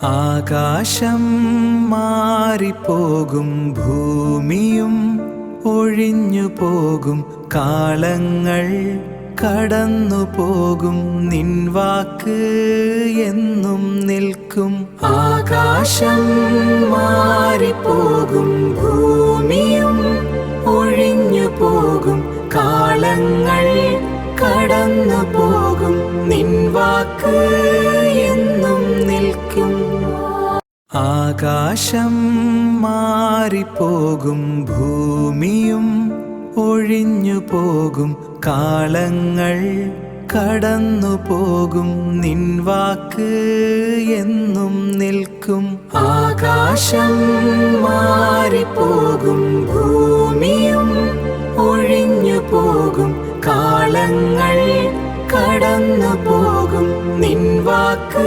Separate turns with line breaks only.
ആകാശം മാറിപ്പോകും, ഭൂമിയും ഒഴിഞ്ഞു പോകും, കാലങ്ങൾ കടന്നു പോകും, നിൻ വാക്ക് എന്നും നിൽക്കും. ആകാശം മാറിപ്പോകും, ഭൂമിയും ഒഴിഞ്ഞു പോകും, കാലങ്ങൾ കടന്നു പോകും, നിൻ വാക്ക് എന്നും നിൽക്കും. ആകാശം മാറിപ്പോകും, ഭൂമിയും ഒഴിഞ്ഞു പോകും, കാലങ്ങൾ കടന്നു പോകും, നിൻ വാക്ക് എന്നും നിൽക്കും. ആകാശം മാറിപ്പോകും, ഭൂമിയും ഒഴിഞ്ഞു പോകും, കാലങ്ങൾ കടന്നു പോകും, നിൻ വാക്ക്